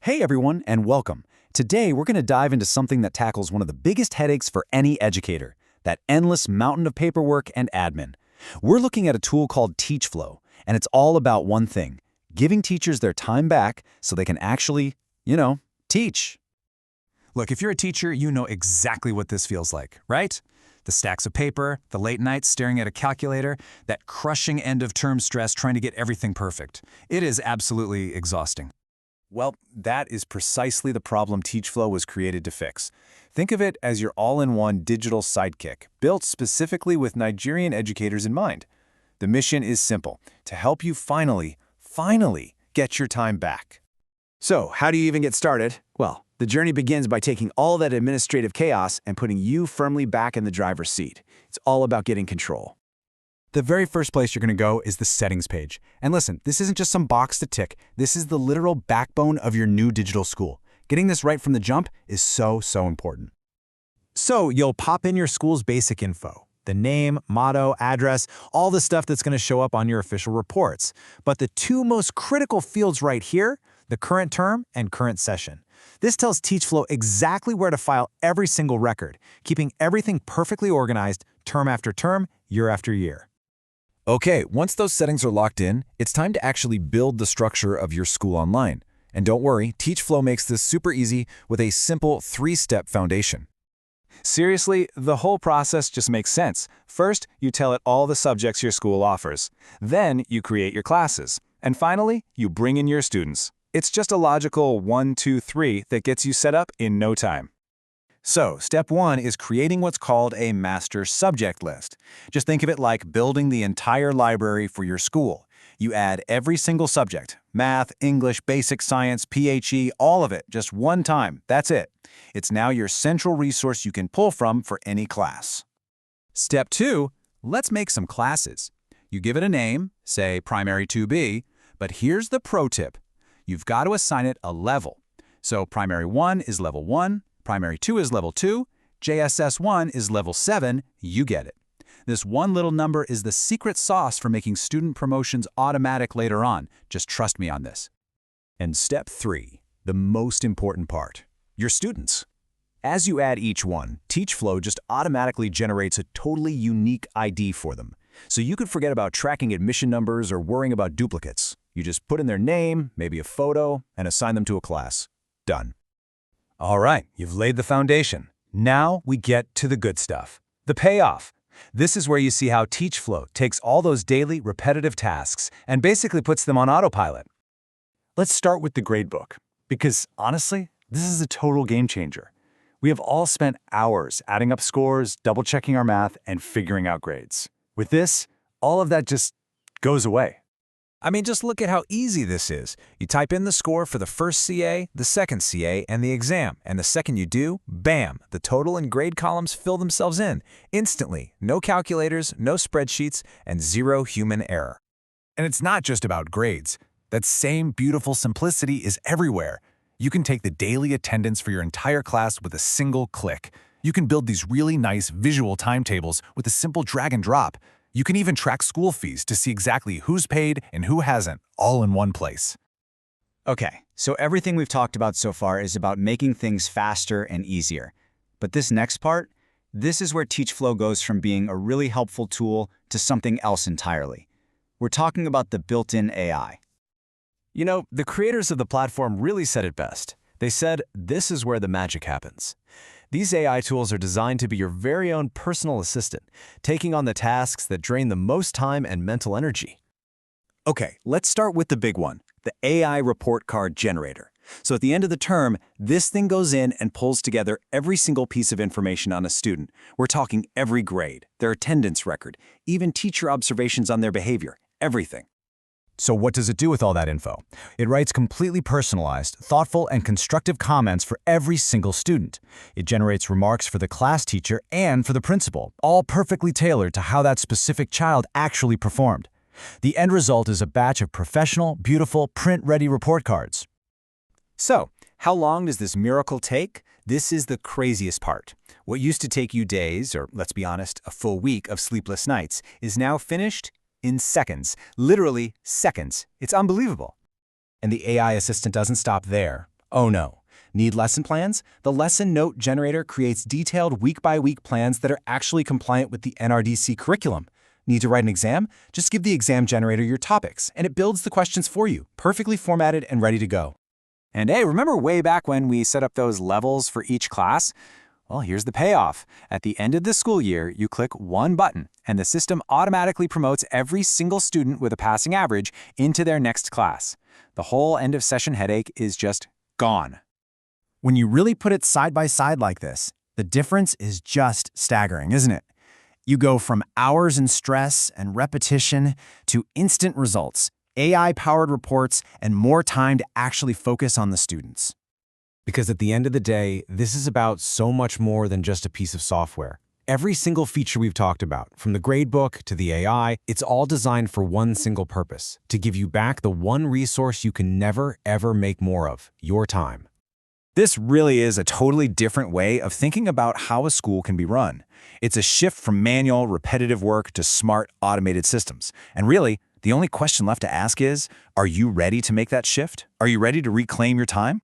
Hey everyone, and welcome. Today we're going to dive into something that tackles one of the biggest headaches for any educator, that endless mountain of paperwork and admin. We're looking at a tool called teachflow, and it's all about one thing: giving teachers their time back so they can actually, teach. Look, if you're a teacher, you know exactly what this feels like, right? The stacks of paper, the late nights staring at a calculator, that crushing end-of-term stress trying to get everything perfect. It is absolutely exhausting. Well, that is precisely the problem teachflow was created to fix. Think of it as your all-in-one digital sidekick, built specifically with Nigerian educators in mind. The mission is simple: to help you finally get your time back. So, how do you even get started? Well, the journey begins by taking all that administrative chaos and putting you firmly back in the driver's seat. It's all about getting control. The very first place you're going to go is the settings page. And listen, this isn't just some box to tick. This is the literal backbone of your new digital school. Getting this right from the jump is so important. So, you'll pop in your school's basic info: the name, motto, address, all the stuff that's going to show up on your official reports. But the two most critical fields right here: the current term and current session. This tells teachflow exactly where to file every single record, keeping everything perfectly organized term after term, year after year. Okay, once those settings are locked in, it's time to actually build the structure of your school online. And don't worry, teachflow makes this super easy with a simple 3-step foundation. Seriously, the whole process just makes sense. First, you tell it all the subjects your school offers. Then, you create your classes. And finally, you bring in your students. It's just a logical 1, 2, 3 that gets you set up in no time. So, step 1 is creating what's called a master subject list. Just think of it like building the entire library for your school. You add every single subject: math, English, basic science, PHE, all of it, just one time. That's it. It's now your central resource you can pull from for any class. Step 2, let's make some classes. You give it a name, say Primary 2B, but here's the pro tip. You've got to assign it a level. So Primary 1 is level 1, Primary 2 is level 2, JSS 1 is level 7, you get it. This one little number is the secret sauce for making student promotions automatic later on. Just trust me on this. And step 3, the most important part: your students. As you add each one, teachflow just automatically generates a totally unique ID for them. So you could forget about tracking admission numbers or worrying about duplicates. You just put in their name, maybe a photo, and assign them to a class. Done. All right, you've laid the foundation. Now we get to the good stuff, the payoff. This is where you see how teachflow takes all those daily, repetitive tasks and basically puts them on autopilot. Let's start with the gradebook, because honestly, this is a total game changer. We have all spent hours adding up scores, double-checking our math, and figuring out grades. With this, all of that just goes away. I mean, just look at how easy this is. You type in the score for the first CA, the second CA, and the exam, and the second you do, bam, the total and grade columns fill themselves in instantly. No calculators, no spreadsheets, and zero human error. And it's not just about grades. That same beautiful simplicity is everywhere. You can take the daily attendance for your entire class with a single click. You can build these really nice visual timetables with a simple drag and drop. You can even track school fees to see exactly who's paid and who hasn't, all in one place. Okay, so everything we've talked about so far is about making things faster and easier. But this next part, this is where teachflow goes from being a really helpful tool to something else entirely. We're talking about the built-in AI. You know, the creators of the platform really said it best. They said, this is where the magic happens. These AI tools are designed to be your very own personal assistant, taking on the tasks that drain the most time and mental energy. Okay, let's start with the big one: the AI report card generator. So at the end of the term, this thing goes in and pulls together every single piece of information on a student. We're talking every grade, their attendance record, even teacher observations on their behavior, everything. So what does it do with all that info? It writes completely personalized, thoughtful, and constructive comments for every single student. It generates remarks for the class teacher and for the principal, all perfectly tailored to how that specific child actually performed. The end result is a batch of professional, beautiful, print-ready report cards. So, how long does this miracle take? This is the craziest part. What used to take you days, or let's be honest, a full week of sleepless nights, is now finished in seconds. Literally seconds. It's unbelievable. And the AI assistant doesn't stop there. Oh no. Need lesson plans? The Lesson Note Generator creates detailed week-by-week plans that are actually compliant with the NRDC curriculum. Need to write an exam? Just give the exam generator your topics, and it builds the questions for you, perfectly formatted and ready to go. And hey, remember way back when we set up those levels for each class? Well, here's the payoff. At the end of the school year, you click one button, and the system automatically promotes every single student with a passing average into their next class. The whole end-of-session headache is just gone. When you really put it side by side like this, the difference is just staggering, isn't it? You go from hours in stress and repetition to instant results, AI-powered reports, and more time to actually focus on the students. Because at the end of the day, this is about so much more than just a piece of software. Every single feature we've talked about, from the gradebook to the AI, it's all designed for one single purpose, to give you back the one resource you can never, ever make more of, your time. This really is a totally different way of thinking about how a school can be run. It's a shift from manual, repetitive work to smart, automated systems. And really, the only question left to ask is, are you ready to make that shift? Are you ready to reclaim your time?